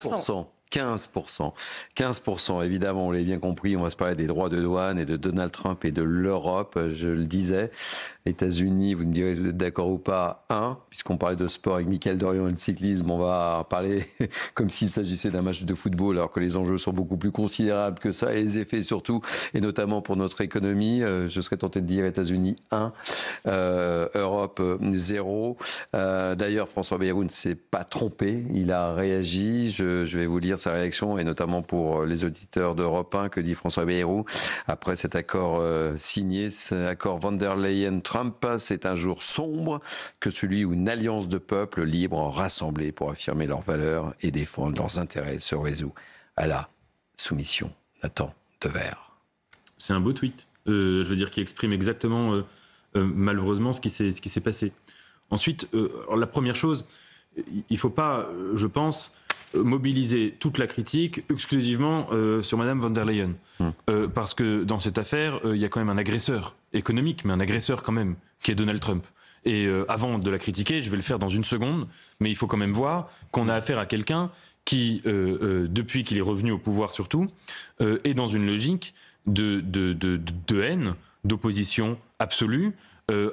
100%. 15%. 15%, évidemment, on l'a bien compris, on va se parler des droits de douane et de Donald Trump et de l'Europe, je le disais. États-Unis, vous me direz, vous êtes d'accord ou pas? Puisqu'on parlait de sport avec Mickaël Dorian et le cyclisme, on va parler comme s'il s'agissait d'un match de football, alors que les enjeux sont beaucoup plus considérables que ça, et les effets surtout, et notamment pour notre économie. Je serais tenté de dire États-Unis 1, Europe 0. D'ailleurs, François Bayrou ne s'est pas trompé, il a réagi. Je vais vous lire sa réaction, et notamment pour les auditeurs d'Europe 1, que dit François Bayrou après cet accord signé, cet accord von der Leyen-Trump. C'est un jour sombre que celui où une alliance de peuples libres rassemblés pour affirmer leurs valeurs et défendre leurs intérêts se résout à la soumission. Nathan Dever. C'est un beau tweet, je veux dire, qui exprime exactement, malheureusement, ce qui s'est passé. Ensuite, la première chose, il ne faut pas, je pense, mobiliser toute la critique exclusivement sur Madame von der Leyen. Parce que dans cette affaire, il y a quand même un agresseur économique, mais un agresseur quand même, qui est Donald Trump. Et avant de la critiquer, je vais le faire dans une seconde, mais il faut quand même voir qu'on a affaire à quelqu'un qui, depuis qu'il est revenu au pouvoir surtout, est dans une logique de haine, d'opposition absolue,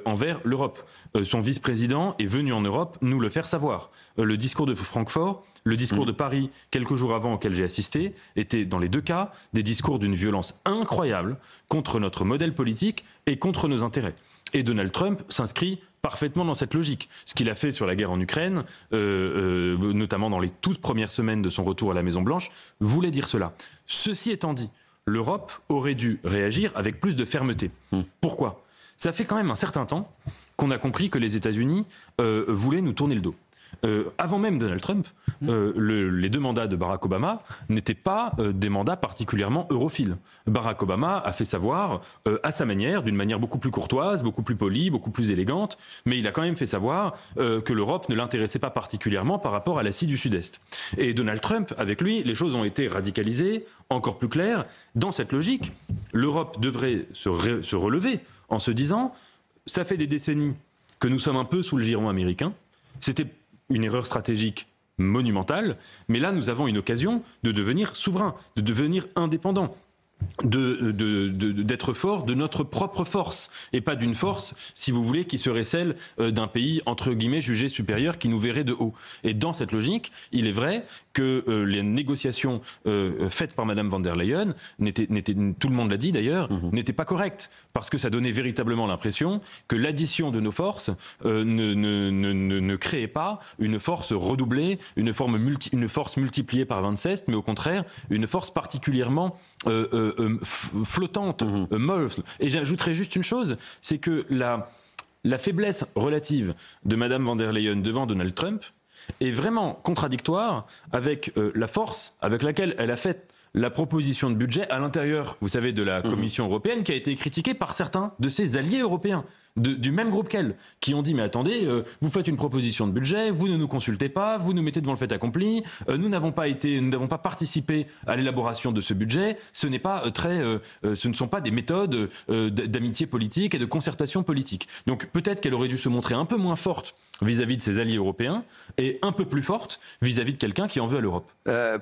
envers l'Europe. Son vice-président est venu en Europe nous le faire savoir. Le discours de Francfort, le discours de Paris, quelques jours avant, auquel j'ai assisté, étaient dans les deux cas des discours d'une violence incroyable contre notre modèle politique et contre nos intérêts. Et Donald Trump s'inscrit parfaitement dans cette logique. Ce qu'il a fait sur la guerre en Ukraine, notamment dans les toutes premières semaines de son retour à la Maison-Blanche, voulait dire cela. Ceci étant dit, l'Europe aurait dû réagir avec plus de fermeté. Pourquoi ? Ça fait quand même un certain temps qu'on a compris que les États-Unis voulaient nous tourner le dos. Avant même Donald Trump, les deux mandats de Barack Obama n'étaient pas des mandats particulièrement europhiles. Barack Obama a fait savoir, à sa manière, d'une manière beaucoup plus courtoise, beaucoup plus polie, beaucoup plus élégante, mais il a quand même fait savoir que l'Europe ne l'intéressait pas particulièrement par rapport à l'Asie du Sud-Est. Et Donald Trump, avec lui, les choses ont été radicalisées, encore plus claires. Dans cette logique, l'Europe devrait se relever en se disant, ça fait des décennies que nous sommes un peu sous le giron américain, c'était une erreur stratégique monumentale, mais là nous avons une occasion de devenir souverain, de devenir indépendant, d'être fort de notre propre force, et pas d'une force, si vous voulez, qui serait celle d'un pays, entre guillemets, jugé supérieur, qui nous verrait de haut. Et dans cette logique, il est vrai que les négociations faites par Madame von der Leyen, tout le monde l'a dit d'ailleurs, n'étaient pas correctes, parce que ça donnait véritablement l'impression que l'addition de nos forces ne créait pas une force redoublée, une force multipliée par 27, mais au contraire, une force particulièrement flottante, molle. Et j'ajouterais juste une chose, c'est que la faiblesse relative de Madame von der Leyen devant Donald Trump est vraiment contradictoire avec la force avec laquelle elle a fait la proposition de budget à l'intérieur, vous savez, de la Commission européenne, qui a été critiquée par certains de ses alliés européens, du même groupe qu'elle, qui ont dit, mais attendez, vous faites une proposition de budget, vous ne nous consultez pas, vous nous mettez devant le fait accompli, nous n'avons pas participé à l'élaboration de ce budget, ce ne sont pas des méthodes d'amitié politique et de concertation politique. Donc peut-être qu'elle aurait dû se montrer un peu moins forte vis-à-vis de ses alliés européens et un peu plus forte vis-à-vis de quelqu'un qui en veut à l'Europe.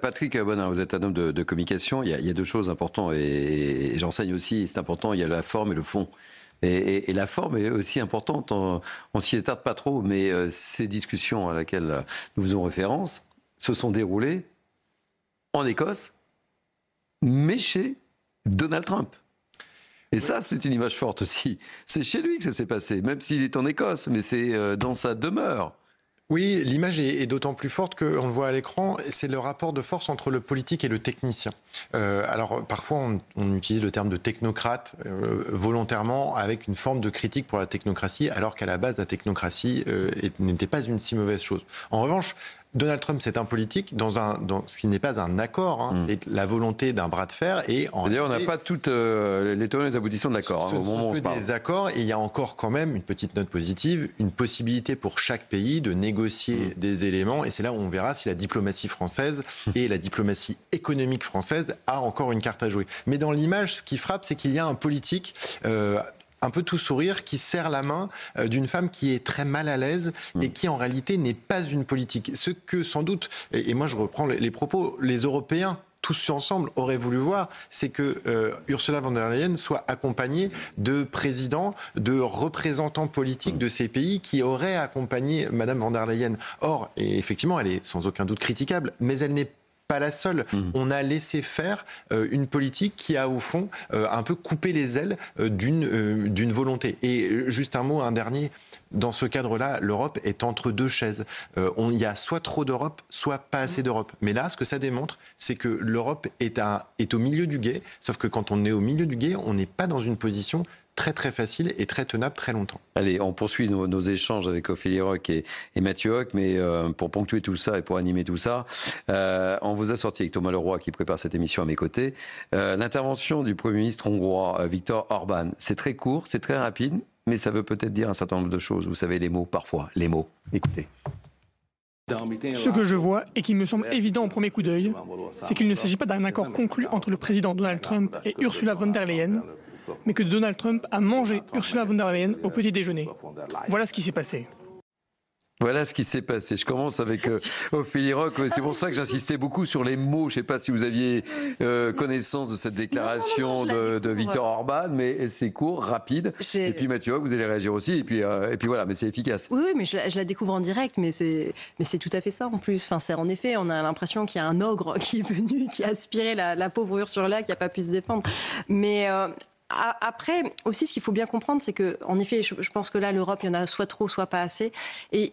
Patrick Bonin, vous êtes un homme de communication, il y a deux choses importantes, et j'enseigne aussi, c'est important, il y a la forme et le fond. Et la forme est aussi importante, on s'y attarde pas trop, mais ces discussions à laquelle nous faisons référence se sont déroulées en Écosse, mais chez Donald Trump. Et ça, c'est une image forte aussi. C'est chez lui que ça s'est passé, même s'il est en Écosse, mais c'est dans sa demeure. Oui, l'image est d'autant plus forte qu'on le voit à l'écran, c'est le rapport de force entre le politique et le technicien. Alors parfois on utilise le terme de technocrate volontairement avec une forme de critique pour la technocratie, alors qu'à la base la technocratie n'était pas une si mauvaise chose. En revanche, Donald Trump, c'est un politique dans ce qui n'est pas un accord, c'est la volonté d'un bras de fer. Et d'ailleurs, on n'a pas toutes les tenants et les aboutissants de l'accord. Ce ne sont que des accords, et il y a encore quand même une petite note positive, une possibilité pour chaque pays de négocier des éléments, et c'est là où on verra si la diplomatie française et la diplomatie économique française a encore une carte à jouer. Mais dans l'image, ce qui frappe, c'est qu'il y a un politique un peu tout sourire, qui serre la main d'une femme qui est très mal à l'aise et qui en réalité n'est pas une politique. Ce que sans doute, et moi je reprends les propos, les Européens tous ensemble auraient voulu voir, c'est que Ursula von der Leyen soit accompagnée de présidents, de représentants politiques de ces pays qui auraient accompagné Madame von der Leyen. Or, et effectivement, elle est sans aucun doute critiquable, mais elle n'est pas la seule. On a laissé faire une politique qui a au fond un peu coupé les ailes d'une volonté. Et juste un dernier. Dans ce cadre-là, l'Europe est entre deux chaises. Il y a soit trop d'Europe, soit pas assez d'Europe. Mais là, ce que ça démontre, c'est que l'Europe est au milieu du gué. Sauf que quand on est au milieu du gué, on n'est pas dans une position très très facile et très tenable très longtemps. Allez, on poursuit nos échanges avec Ophélie Roch et Mathieu Hoc, mais pour ponctuer tout ça et pour animer tout ça, on vous a sorti avec Thomas Leroy qui prépare cette émission à mes côtés. L'intervention du Premier ministre hongrois, Viktor Orban, c'est très court, c'est très rapide, mais ça veut peut-être dire un certain nombre de choses. Vous savez, les mots, parfois, les mots. Écoutez. Ce que je vois et qui me semble évident au premier coup d'œil, c'est qu'il ne s'agit pas d'un accord conclu entre le président Donald Trump et Ursula von der Leyen, mais que Donald Trump a mangé Ursula von der Leyen au petit déjeuner. Voilà ce qui s'est passé. Voilà ce qui s'est passé. Je commence avec Ophélie Roch. C'est pour ça que j'insistais beaucoup sur les mots. Je ne sais pas si vous aviez connaissance de cette déclaration de Viktor Orban, mais c'est court, rapide. Et puis Mathieu Hoc, vous allez réagir aussi. Et puis voilà, mais c'est efficace. Oui, mais je la découvre en direct, mais c'est tout à fait ça en plus. Enfin, c'est en effet, on a l'impression qu'il y a un ogre qui est venu, qui a aspiré la pauvre Ursula, qui n'a pas pu se défendre. Mais après, aussi, ce qu'il faut bien comprendre, c'est que, en effet, je pense que là, l'Europe, il y en a soit trop, soit pas assez.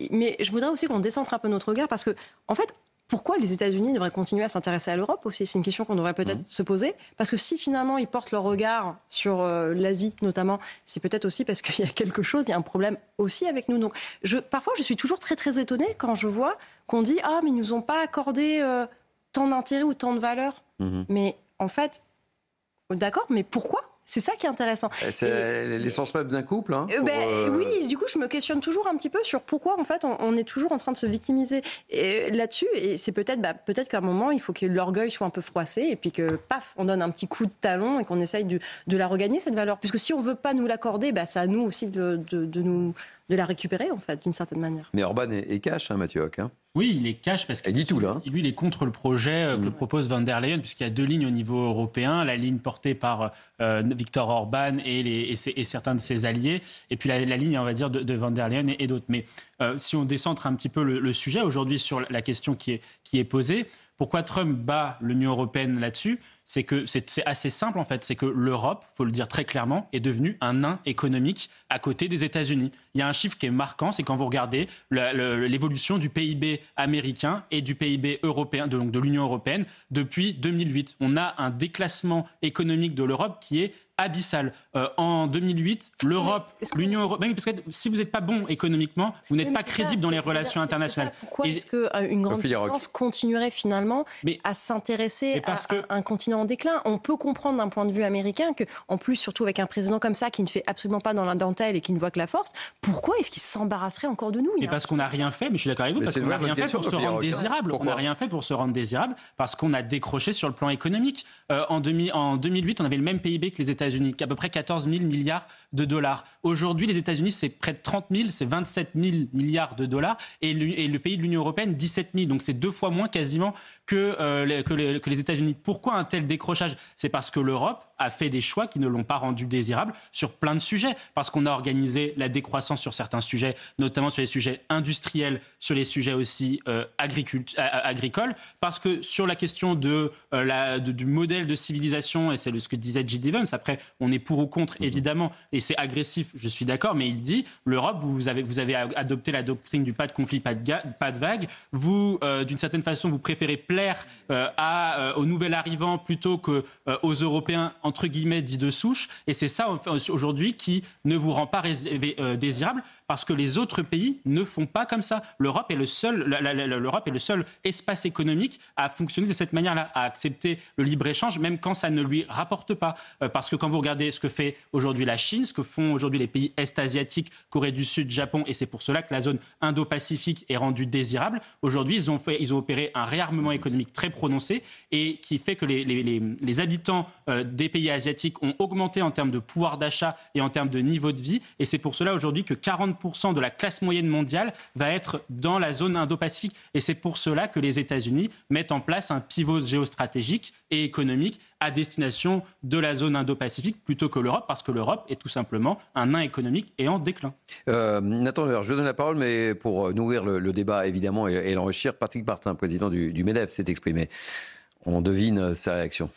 Mais je voudrais aussi qu'on décentre un peu notre regard, parce que, en fait, pourquoi les États-Unis devraient continuer à s'intéresser à l'Europe aussi? C'est une question qu'on devrait peut-être se poser. Parce que si finalement ils portent leur regard sur l'Asie notamment, c'est peut-être aussi parce qu'il y a quelque chose, il y a un problème aussi avec nous. Donc parfois je suis toujours très très étonnée quand je vois qu'on dit « Ah, mais ils nous ont pas accordé tant d'intérêt ou tant de valeur. Mais en fait, d'accord, mais pourquoi? C'est ça qui est intéressant. C'est l'essence même d'un couple. Hein, oui, du coup, je me questionne toujours un petit peu sur pourquoi, en fait, on est toujours en train de se victimiser là-dessus. Et c'est peut-être qu'à un moment, il faut que l'orgueil soit un peu froissé et puis que, paf, on donne un petit coup de talon et qu'on essaye de la regagner, cette valeur. Puisque si on ne veut pas nous l'accorder, c'est à nous aussi de la récupérer, en fait, d'une certaine manière. Mais Orban est cash, hein, Mathieu Hoc. Hein. Oui, il est cash parce qu'il dit tout là. Lui, il est contre le projet que propose von der Leyen, puisqu'il y a deux lignes au niveau européen, la ligne portée par Viktor Orban et certains de ses alliés, et puis la ligne, on va dire, de von der Leyen et d'autres. Mais si on décentre un petit peu le sujet aujourd'hui sur la question qui est posée, pourquoi Trump bat l'Union européenne là-dessus? C'est que c'est assez simple en fait, c'est que l'Europe, il faut le dire très clairement, est devenue un nain économique à côté des États-Unis. Il y a un chiffre qui est marquant, c'est quand vous regardez l'évolution du PIB américain et du PIB européen, de l'Union européenne, depuis 2008. On a un déclassement économique de l'Europe qui est abyssal. En 2008, l'Europe, l'Union européenne, parce que si vous n'êtes pas bon économiquement, vous n'êtes pas crédible dans les relations internationales. Pourquoi est-ce qu'une grande puissance continuerait finalement à s'intéresser à un continent en déclin? On peut comprendre d'un point de vue américain que, en plus, surtout avec un président comme ça qui ne fait absolument pas dans la dentelle et qui ne voit que la force, pourquoi est-ce qu'il s'embarrasserait encore de nous? Et parce qu'on n'a rien fait, mais je suis d'accord avec vous, parce qu'on n'a rien fait pour se rendre désirable. On n'a rien fait pour se rendre désirable parce qu'on a décroché sur le plan économique. En 2008, on avait le même PIB que les États-Unis, qui est à peu près 14 000 milliards de dollars. Aujourd'hui, les États-Unis, c'est près de 30 000, c'est 27 000 milliards de dollars, et le pays de l'Union européenne, 17 000. Donc c'est 2 fois moins quasiment que les États-Unis. Pourquoi un tel décrochage? C'est parce que l'Europe a fait des choix qui ne l'ont pas rendu désirable sur plein de sujets. Parce qu'on a organisé la décroissance sur certains sujets, notamment sur les sujets industriels, sur les sujets aussi agricoles. Parce que sur la question du modèle de civilisation, et c'est ce que disait J. Evans, après on est pour ou contre évidemment, et c'est agressif, je suis d'accord, mais il dit l'Europe, vous avez adopté la doctrine du pas de conflit, pas de vague. Vous, d'une certaine façon, vous préférez plaire aux nouvel arrivants plutôt qu'aux Européens, entre guillemets, dits de souche. Et c'est ça aujourd'hui qui ne vous rend pas désirable. parce que les autres pays ne font pas comme ça. L'Europe est le seul espace économique à fonctionner de cette manière-là, à accepter le libre-échange, même quand ça ne lui rapporte pas. Parce que quand vous regardez ce que fait aujourd'hui la Chine, ce que font aujourd'hui les pays est-asiatiques, Corée du Sud, Japon, et c'est pour cela que la zone Indo-Pacifique est rendue désirable, aujourd'hui, ils ont opéré un réarmement économique très prononcé et qui fait que les habitants des pays asiatiques ont augmenté en termes de pouvoir d'achat et en termes de niveau de vie. Et c'est pour cela aujourd'hui que 40% de la classe moyenne mondiale va être dans la zone Indo-Pacifique. Et c'est pour cela que les États-Unis mettent en place un pivot géostratégique et économique à destination de la zone Indo-Pacifique plutôt que l'Europe, parce que l'Europe est tout simplement un nain économique et en déclin. Nathan Devers, je vous donne la parole, mais pour nourrir le débat évidemment et l'enrichir, Patrick Martin, président du MEDEF, s'est exprimé. On devine sa réaction.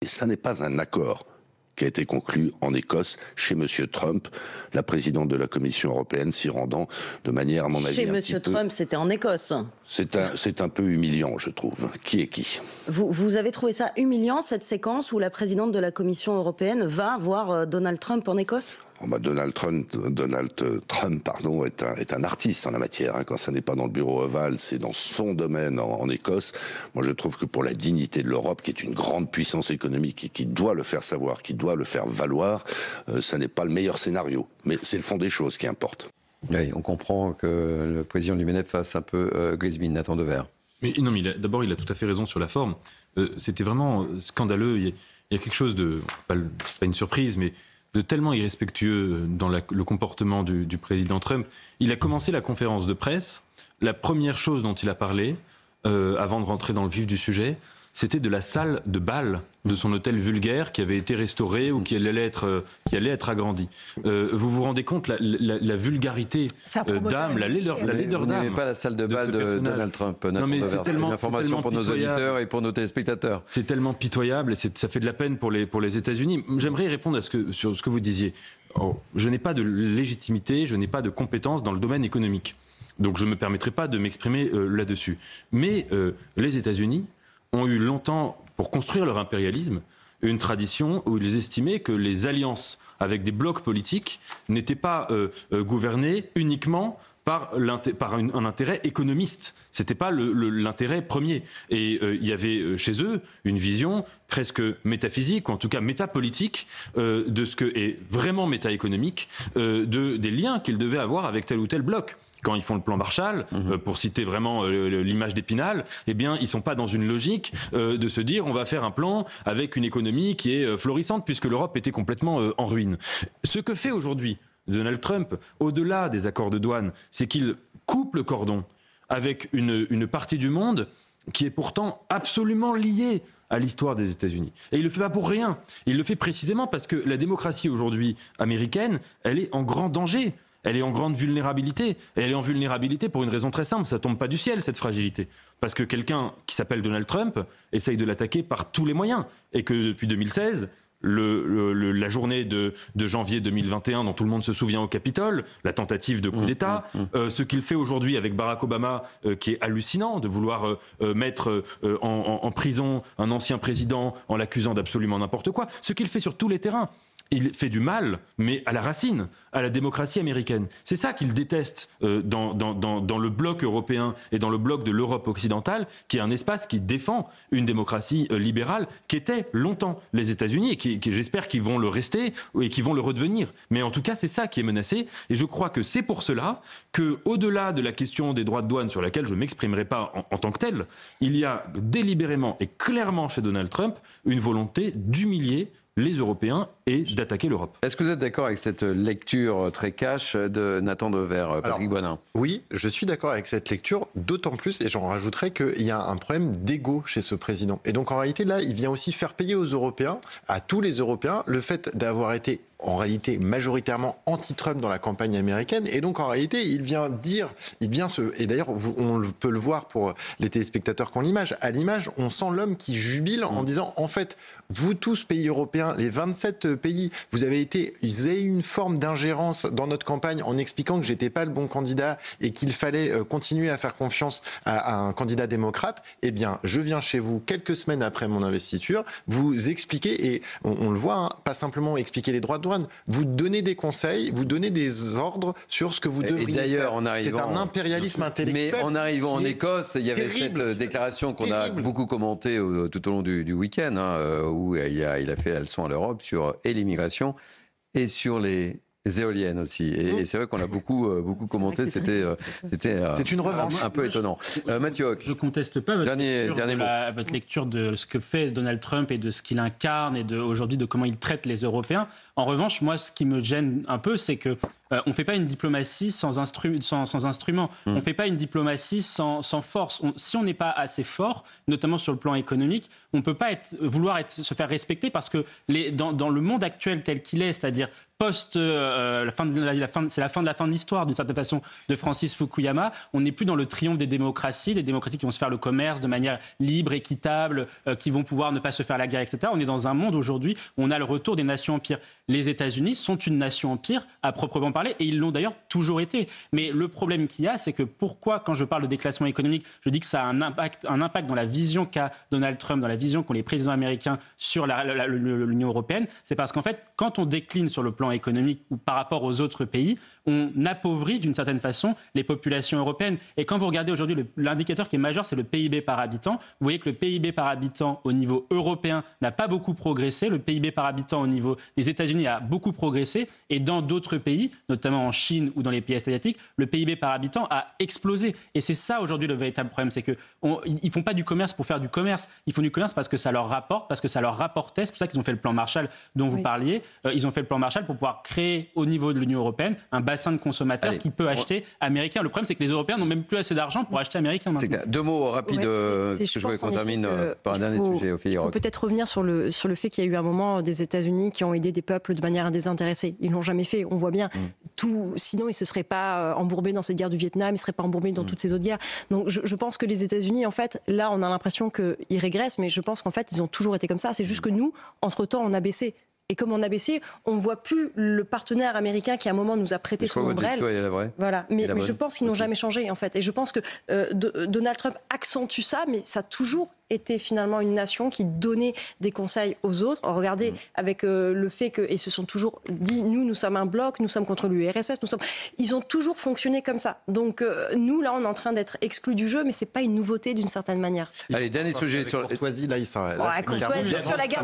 Et ça n'est pas un accord qui a été conclu en Écosse chez M. Trump, la présidente de la Commission européenne s'y rendant de manière, à mon avis, chez M. Trump, c'était en Écosse. C'est un peu humiliant, je trouve. Qui est qui ? Vous avez trouvé ça humiliant, cette séquence où la présidente de la Commission européenne va voir Donald Trump en Écosse ? Donald Trump est un artiste en la matière. Quand ça n'est pas dans le bureau ovale, c'est dans son domaine en Écosse. Moi, je trouve que pour la dignité de l'Europe, qui est une grande puissance économique et qui doit le faire savoir, qui doit le faire valoir, ça n'est pas le meilleur scénario. Mais c'est le fond des choses qui importe. Oui, on comprend que le président du MEDEF fasse un peu grismine, Nathan Devers. Mais non, mais d'abord, il a tout à fait raison sur la forme. C'était vraiment scandaleux. Il y a quelque chose de... C'est pas une surprise, mais de tellement irrespectueux dans le comportement du président Trump. Il a commencé la conférence de presse. La première chose dont il a parlé, avant de rentrer dans le vif du sujet, c'était de la salle de bal de son hôtel vulgaire qui avait été restauré ou qui allait être agrandi. Vous vous rendez compte la vulgarité d'âme, la laideur d'âme. Vous n'aimez pas la salle de bal de Donald Trump, Nathan Devers. C'est une information pour nos auditeurs et pour nos téléspectateurs. C'est tellement pitoyable et ça fait de la peine pour les États-Unis. J'aimerais répondre sur ce que vous disiez. Je n'ai pas de légitimité, je n'ai pas de compétences dans le domaine économique. Donc je ne me permettrai pas de m'exprimer là-dessus. Mais les États-Unis ont eu longtemps, pour construire leur impérialisme, une tradition où ils estimaient que les alliances avec des blocs politiques n'étaient pas gouvernées uniquement par un intérêt économiste. Ce n'était pas l'intérêt premier. Et il y avait chez eux une vision presque métaphysique, ou en tout cas métapolitique, de ce que est vraiment métaéconomique, des liens qu'ils devaient avoir avec tel ou tel bloc. Quand ils font le plan Marshall, pour citer vraiment l'image d'Épinal, eh bien, ils ne sont pas dans une logique de se dire on va faire un plan avec une économie qui est florissante, puisque l'Europe était complètement en ruine. Ce que fait aujourd'hui Donald Trump, au-delà des accords de douane, c'est qu'il coupe le cordon avec une partie du monde qui est pourtant absolument liée à l'histoire des États-Unis. Et il ne le fait pas pour rien. Il le fait précisément parce que la démocratie aujourd'hui américaine, elle est en grand danger. Elle est en grande vulnérabilité. Et elle est en vulnérabilité pour une raison très simple. Ça ne tombe pas du ciel, cette fragilité. Parce que quelqu'un qui s'appelle Donald Trump essaye de l'attaquer par tous les moyens. Et que depuis 2016... la journée de janvier 2021 dont tout le monde se souvient au Capitole, la tentative de coup d'État, ce qu'il fait aujourd'hui avec Barack Obama, qui est hallucinant, de vouloir mettre en prison un ancien président en l'accusant d'absolument n'importe quoi, ce qu'il fait sur tous les terrains. Il fait du mal, mais à la racine, à la démocratie américaine. C'est ça qu'il déteste dans le bloc européen et dans le bloc de l'Europe occidentale, qui est un espace qui défend une démocratie libérale, qui était longtemps les États-Unis, et qui j'espère qu'ils vont le rester et qu'ils vont le redevenir. Mais en tout cas, c'est ça qui est menacé. Et je crois que c'est pour cela qu'au-delà de la question des droits de douane, sur laquelle je ne m'exprimerai pas en tant que tel, il y a délibérément et clairement chez Donald Trump une volonté d'humilier les Européens et d'attaquer l'Europe. Est-ce que vous êtes d'accord avec cette lecture très cash de Nathan Devers, Patrick Bonin ? Oui, je suis d'accord avec cette lecture, d'autant plus, et j'en rajouterais qu'il y a un problème d'ego chez ce président. Et donc en réalité, là, il vient aussi faire payer aux Européens, à tous les Européens, le fait d'avoir été en réalité majoritairement anti-Trump dans la campagne américaine. Et donc en réalité, il vient et d'ailleurs on peut le voir pour les téléspectateurs qui ont l'image, à l'image, on sent l'homme qui jubile en disant, en fait, vous tous, pays européens, les 27 pays, vous avez eu une forme d'ingérence dans notre campagne en expliquant que j'étais pas le bon candidat et qu'il fallait continuer à faire confiance à un candidat démocrate. Eh bien, je viens chez vous quelques semaines après mon investiture, vous expliquer, et on le voit, pas simplement expliquer les droits de douane, Erdogan. Vous donnez des conseils, vous donnez des ordres sur ce que vous devriez faire. C'est un impérialisme intellectuel. Mais en arrivant en Écosse, il y avait cette déclaration qu'on a beaucoup commentée tout au long du week-end, où il a fait la leçon à l'Europe sur l'immigration et sur les éoliennes aussi. Et c'est vrai qu'on a beaucoup commenté. C'est une revanche. Un peu étonnant. Mathieu, je ne conteste pas votre lecture de ce que fait Donald Trump et de ce qu'il incarne et aujourd'hui de comment il traite les Européens. En revanche, moi, ce qui me gêne un peu, c'est que on ne fait pas une diplomatie sans instrument. On ne fait pas une diplomatie sans force. Si on n'est pas assez fort, notamment sur le plan économique, on ne peut pas se faire respecter parce que dans le monde actuel tel qu'il est, c'est-à-dire c'est la fin de la fin de l'histoire, d'une certaine façon, de Francis Fukuyama. On n'est plus dans le triomphe des démocraties qui vont se faire le commerce de manière libre, équitable, qui vont pouvoir ne pas se faire la guerre, etc. On est dans un monde aujourd'hui où on a le retour des nations-empires. Les États-Unis sont une nation-empire à proprement parler, et ils l'ont d'ailleurs toujours été. Mais le problème qu'il y a, c'est que pourquoi, quand je parle de déclassement économique, je dis que ça a un impact dans la vision qu'a Donald Trump, dans la vision qu'ont les présidents américains sur l'Union européenne, c'est parce qu'en fait, quand on décline sur le plan économique ou par rapport aux autres pays, on appauvrit d'une certaine façon les populations européennes. Et quand vous regardez aujourd'hui l'indicateur qui est majeur, c'est le PIB par habitant. Vous voyez que le PIB par habitant au niveau européen n'a pas beaucoup progressé. Le PIB par habitant au niveau des États-Unis a beaucoup progressé. Et dans d'autres pays, notamment en Chine ou dans les pays asiatiques, le PIB par habitant a explosé. Et c'est ça aujourd'hui le véritable problème. C'est qu'ils ne font pas du commerce pour faire du commerce. Ils font du commerce parce que ça leur rapporte, parce que ça leur rapportait. C'est pour ça qu'ils ont fait le plan Marshall dont vous parliez. Ils ont fait le plan Marshall pour pouvoir créer au niveau de l'Union européenne un bassin de consommateurs qui peut acheter américain. Le problème, c'est que les Européens n'ont même plus assez d'argent pour acheter américain. Deux mots rapides, je voudrais qu'on termine par un dernier sujet. Il faut peut-être revenir sur le fait qu'il y a eu un moment des États-Unis qui ont aidé des peuples de manière désintéressée. Ils ne l'ont jamais fait. On voit bien. Sinon, ils ne se seraient pas embourbés dans cette guerre du Vietnam, ils ne seraient pas embourbés dans toutes ces autres guerres. Donc, je pense que les États-Unis, en fait, là, on a l'impression qu'ils régressent, mais je pense qu'en fait, ils ont toujours été comme ça. C'est juste que nous, entre-temps, on a baissé. Et comme on a baissé, on ne voit plus le partenaire américain qui, à un moment, nous a prêté son ombrelle. Voilà. Mais je pense qu'ils n'ont jamais changé, en fait. Et je pense que Donald Trump accentue ça, mais ça a toujours été finalement une nation qui donnait des conseils aux autres. Regardez, avec le fait que, et se sont toujours dit, nous sommes un bloc, nous sommes contre l'URSS, ils ont toujours fonctionné comme ça. Donc nous, là, on est en train d'être exclus du jeu, mais c'est pas une nouveauté d'une certaine manière. Allez, dernier sujet sur la courtoisie, là, il s'arrête. Courtoisie sur la guerre.